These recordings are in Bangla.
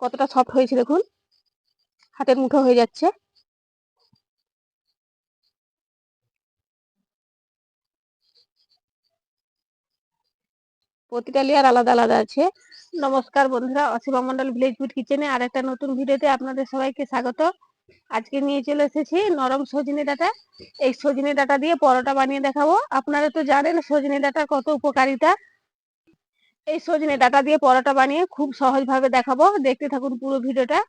কতটা সফট হয়েছে দেখুন, হাতের মুঠো হয়ে যাচ্ছে। প্রতিটা লেয়ার আলাদা আলাদা আছে। নমস্কার বন্ধুরা, অসীমা মন্ডল ভিলেজ ফুড কিচেনে আর একটা নতুন ভিডিওতে আপনাদের সবাইকে স্বাগত। আজকে নিয়ে চলে এসেছি নরম সজনে ডাঁটা। এই সজনে ডাঁটা দিয়ে পরোটা বানিয়ে দেখাবো। আপনারা তো জানেন সজনে ডাঁটার কত উপকারিতা। এই সজনে ডাঁটা দিয়ে পরোটা বানিয়ে খুব সহজভাবে দেখাবো, দেখতে থাকুন পুরো ভিডিওটা।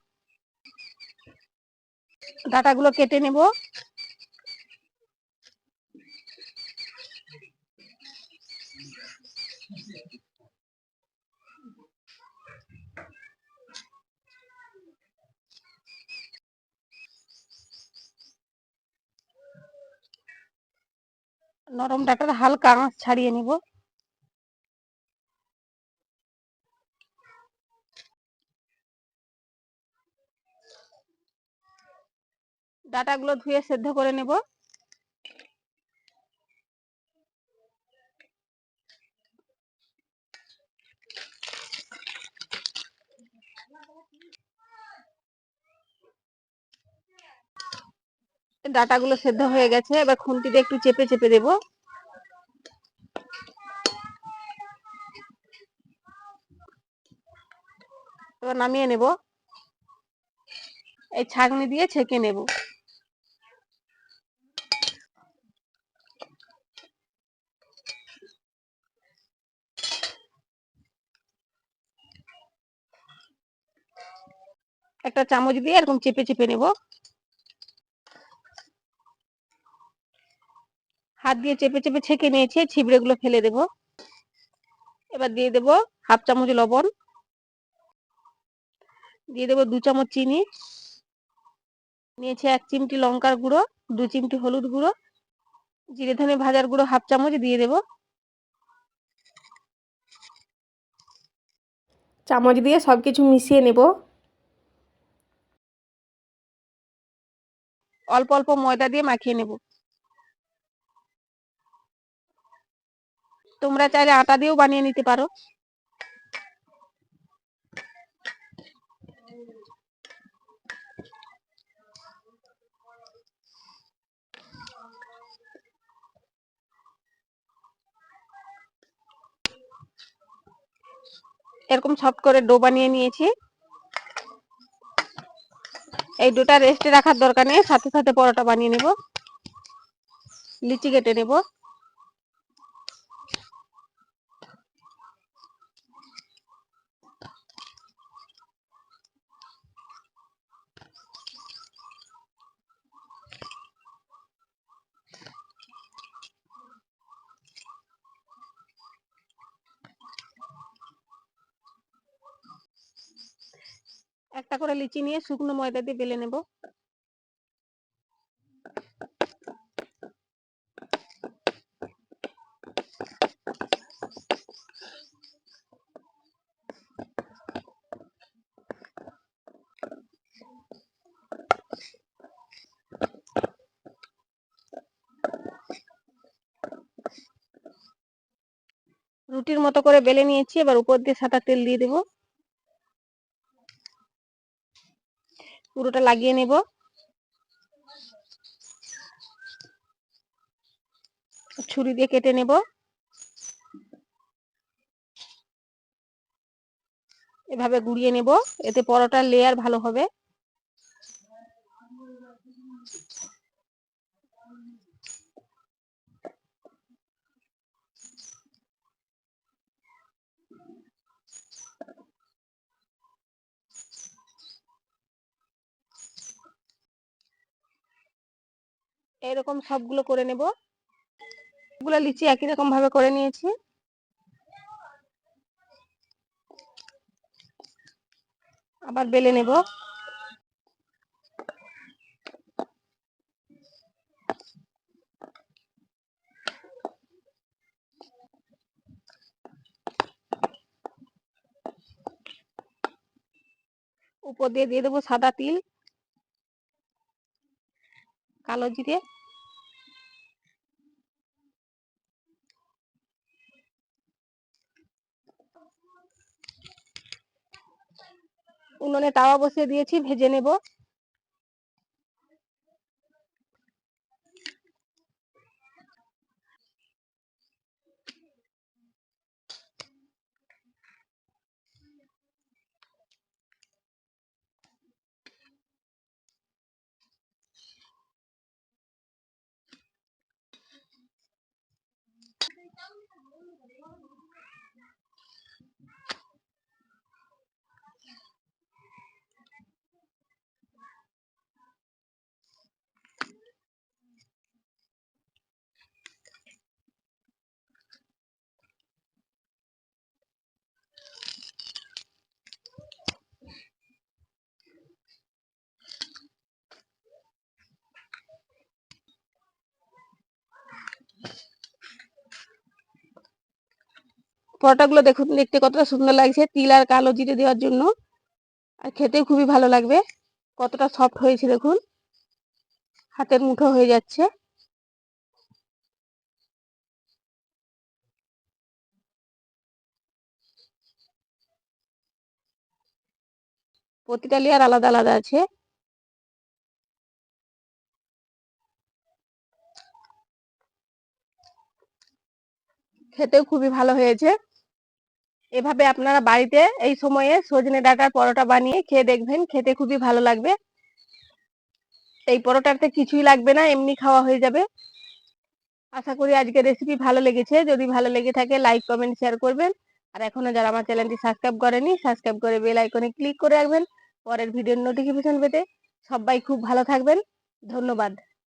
ডাঁটাগুলো কেটে নেব। নরম ডাঁটার হালকা আঁশ ছাড়িয়ে নেব। ডাঁটাগুলো ধুয়ে সেদ্ধ করে নেব। ডাঁটাগুলো সেদ্ধ হয়ে গেছে, এবার খুন্তি দিয়ে একটু চেপে চেপে দেব। এবার নামিয়ে নেব। এই ছাঁকনি দিয়ে ছেঁকে নেব। একটা চামচ দিয়ে এরকম চেপে চেপে নেব। হাত দিয়ে চেপে চেপে ছেঁকে নিয়েছি, ছিবড়ে গুলো ফেলে দেব। এবার দিয়ে দেব হাফ চামচ লবণ, দিয়ে দেব 2 চামচ চিনি, নিয়েছি 1 চিমটি লঙ্কার গুঁড়ো, 2 চিমটি হলুদ গুঁড়ো, জিরে ধনে ভাজার গুঁড়ো হাফ চামচ দিয়ে দেব। চামচ দিয়ে সবকিছু মিশিয়ে নেব। অল্প অল্প ময়দা দিয়ে মাখিয়ে নেব। তোমরা চাইলে আটা দিয়েও বানিয়ে নিতে পারো। এরকম সফট করে ডো বানিয়ে নিয়েছি। এই ডোটা রেস্টে রাখার দরকার নেই, সাথে সাথে পরোটা বানিয়ে নেব। লিচি কেটে নেব। একটা করে লিচি নিয়ে শুকনো ময়দা দিয়ে বেলে নেব। রুটির মতো করে বেলে নিয়েছি, এবার উপর দিয়ে সাদা তেল দিয়ে দেব। পুরোটা লাগিয়ে নেব। ছুরি দিয়ে কেটে নেব। এভাবে গুড়িয়ে নেব, এতে পরোটার লেয়ার ভালো হবে। এরকম সবগুলো করে নেব। সবগুলো লিচি একই রকম ভাবে করে নিয়েছি। আবার বেলে নেব। উপর দিয়ে দিয়ে দেবো সাদা তিল, কালো জিরে, উনুনে তাওয়া বসিয়ে দিয়েছি, ভেজে নেব। পরোটাগুলো দেখুন দেখতে কতটা সুন্দর লাগছে, তিল আর কালো জিরে দেওয়ার জন্য। আর খেতেও খুবই ভালো লাগবে। কতটা সফট হয়েছে দেখুন, হাতের মুঠো হয়ে যাচ্ছে। প্রতিটা লেয়ার আলাদা আলাদা আছে। খেতেও খুবই ভালো হয়েছে। এভাবে আপনারা বাড়িতে এই সময়ে সজনে ডাঁটার পরোটা বানিয়ে খেয়ে দেখবেন, খেতে খুবই ভালো লাগবে। এই পরোটাতে কিছুই লাগবে না, এমনি খাওয়া হয়ে যাবে। আশা করি আজকের রেসিপি ভালো লেগেছে। যদি ভালো লেগে থাকে লাইক কমেন্ট শেয়ার করবেন। আর এখনো যারা আমার চ্যানেলটি সাবস্ক্রাইব করেনি, সাবস্ক্রাইব করে বেল আইকনে ক্লিক করে রাখবেন পরের ভিডিওর নোটিফিকেশন পেতে। সবাই খুব ভালো থাকবেন। ধন্যবাদ।